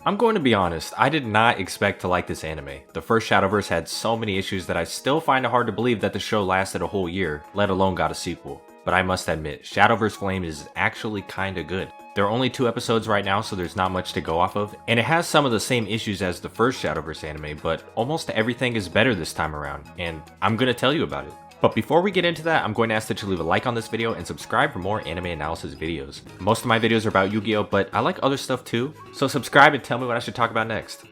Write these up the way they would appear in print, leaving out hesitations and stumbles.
I'm going to be honest, I did not expect to like this anime. The first Shadowverse had so many issues that I still find it hard to believe that the show lasted a whole year, let alone got a sequel. But I must admit, Shadowverse Flame is actually kinda good. There are only 2 episodes right now, so there's not much to go off of, and it has some of the same issues as the first Shadowverse anime, but almost everything is better this time around, and I'm gonna tell you about it. But before we get into that, I'm going to ask that you leave a like on this video and subscribe for more anime analysis videos. Most of my videos are about Yu-Gi-Oh, but I like other stuff too, so subscribe and tell me what I should talk about next.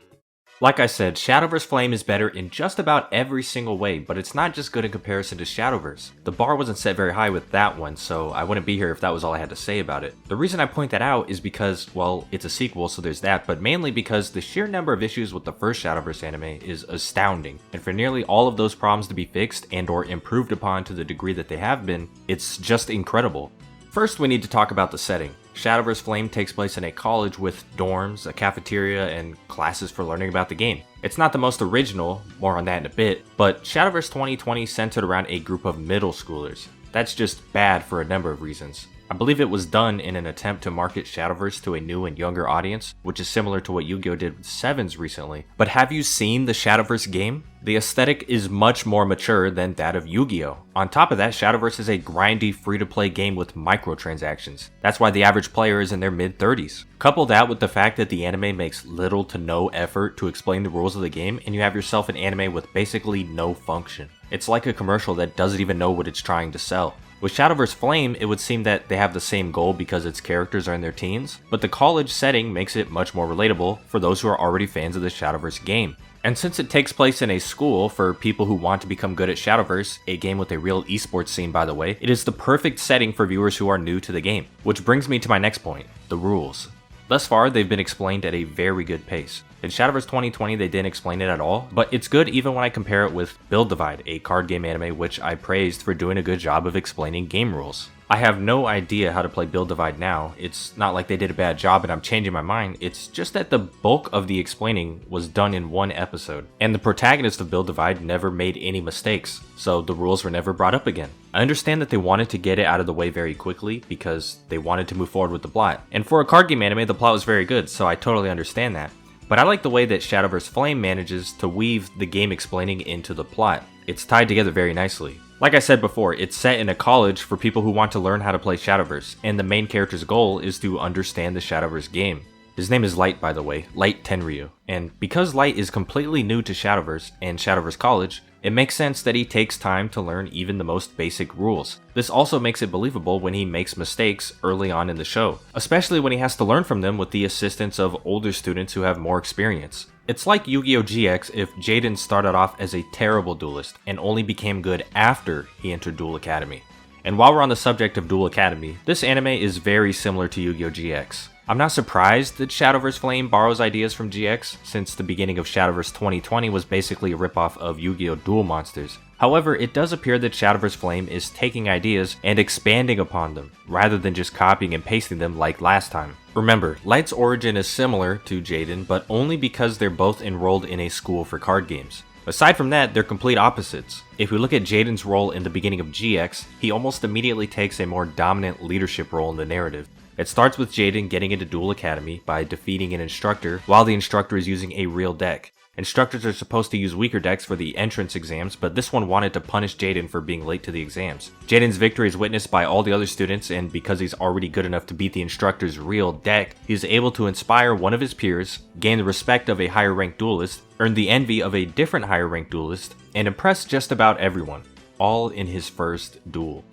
Like I said, Shadowverse Flame is better in just about every single way, but it's not just good in comparison to Shadowverse. The bar wasn't set very high with that one, so I wouldn't be here if that was all I had to say about it. The reason I point that out is because, well, it's a sequel, so there's that, but mainly because the sheer number of issues with the first Shadowverse anime is astounding, and for nearly all of those problems to be fixed and or improved upon to the degree that they have been, it's just incredible. First, we need to talk about the setting. Shadowverse Flame takes place in a college with dorms, a cafeteria, and classes for learning about the game. It's not the most original, more on that in a bit, but Shadowverse 2020 centered around a group of middle schoolers. That's just bad for a number of reasons. I believe it was done in an attempt to market Shadowverse to a new and younger audience, which is similar to what Yu-Gi-Oh did with Sevens recently. But have you seen the Shadowverse game? The aesthetic is much more mature than that of Yu-Gi-Oh! On top of that, Shadowverse is a grindy, free-to-play game with microtransactions. That's why the average player is in their mid-30s. Couple that with the fact that the anime makes little to no effort to explain the rules of the game, and you have yourself an anime with basically no function. It's like a commercial that doesn't even know what it's trying to sell. With Shadowverse Flame, it would seem that they have the same goal because its characters are in their teens, but the college setting makes it much more relatable for those who are already fans of the Shadowverse game. And since it takes place in a school for people who want to become good at Shadowverse, a game with a real esports scene by the way, it is the perfect setting for viewers who are new to the game. Which brings me to my next point, the rules. Thus far, they've been explained at a very good pace. In Shadowverse 2020, they didn't explain it at all, but it's good even when I compare it with Build Divide, a card game anime which I praised for doing a good job of explaining game rules. I have no idea how to play Build Divide now. It's not like they did a bad job and I'm changing my mind, it's just that the bulk of the explaining was done in one episode. And the protagonist of Build Divide never made any mistakes, so the rules were never brought up again. I understand that they wanted to get it out of the way very quickly because they wanted to move forward with the plot. And for a card game anime, the plot was very good, so I totally understand that. But I like the way that Shadowverse Flame manages to weave the game explaining into the plot. It's tied together very nicely. Like I said before, it's set in a college for people who want to learn how to play Shadowverse, and the main character's goal is to understand the Shadowverse game. His name is Light, by the way, Light Tenryu, and because Light is completely new to Shadowverse and Shadowverse College, it makes sense that he takes time to learn even the most basic rules. This also makes it believable when he makes mistakes early on in the show, especially when he has to learn from them with the assistance of older students who have more experience. It's like Yu-Gi-Oh! GX if Jaden started off as a terrible duelist and only became good after he entered Duel Academy. And while we're on the subject of Duel Academy, this anime is very similar to Yu-Gi-Oh! GX. I'm not surprised that Shadowverse Flame borrows ideas from GX, since the beginning of Shadowverse 2020 was basically a ripoff of Yu-Gi-Oh! Duel Monsters. However, it does appear that Shadowverse Flame is taking ideas and expanding upon them, rather than just copying and pasting them like last time. Remember, Light's origin is similar to Jaden, but only because they're both enrolled in a school for card games. Aside from that, they're complete opposites. If we look at Jaden's role in the beginning of GX, he almost immediately takes a more dominant leadership role in the narrative. It starts with Jaden getting into Duel Academy by defeating an instructor while the instructor is using a real deck. Instructors are supposed to use weaker decks for the entrance exams, but this one wanted to punish Jaden for being late to the exams. Jaden's victory is witnessed by all the other students, and because he's already good enough to beat the instructor's real deck, he is able to inspire one of his peers, gain the respect of a higher ranked duelist, earn the envy of a different higher ranked duelist, and impress just about everyone, all in his first duel.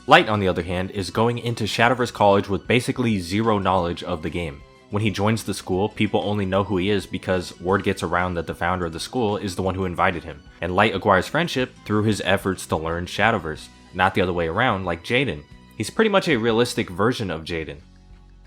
Light, on the other hand, is going into Shadowverse College with basically zero knowledge of the game. When he joins the school, people only know who he is because word gets around that the founder of the school is the one who invited him, and Light acquires friendship through his efforts to learn Shadowverse, not the other way around like Jaden. He's pretty much a realistic version of Jaden.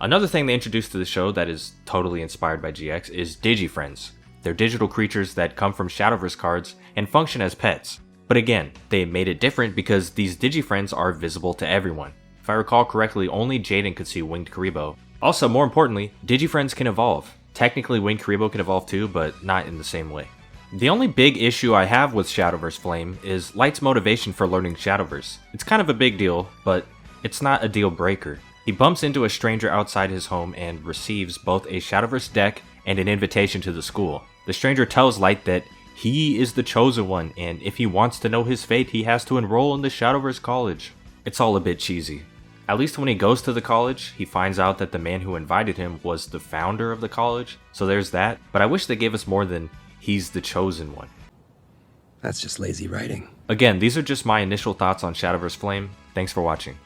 Another thing they introduced to the show that is totally inspired by GX is Digifriends. They're digital creatures that come from Shadowverse cards and function as pets. But again, they made it different because these Digifriends are visible to everyone. If I recall correctly, only Jaden could see Winged Karibo. Also, more importantly, Digifriends can evolve. Technically, Winged Karibo can evolve too, but not in the same way. The only big issue I have with Shadowverse Flame is Light's motivation for learning Shadowverse. It's kind of a big deal, but it's not a deal breaker. He bumps into a stranger outside his home and receives both a Shadowverse deck and an invitation to the school. The stranger tells Light that he is the chosen one, and if he wants to know his fate, he has to enroll in the Shadowverse college. It's all a bit cheesy. At least when he goes to the college, he finds out that the man who invited him was the founder of the college, so there's that. But I wish they gave us more than he's the chosen one. That's just lazy writing. Again, these are just my initial thoughts on Shadowverse Flame. Thanks for watching.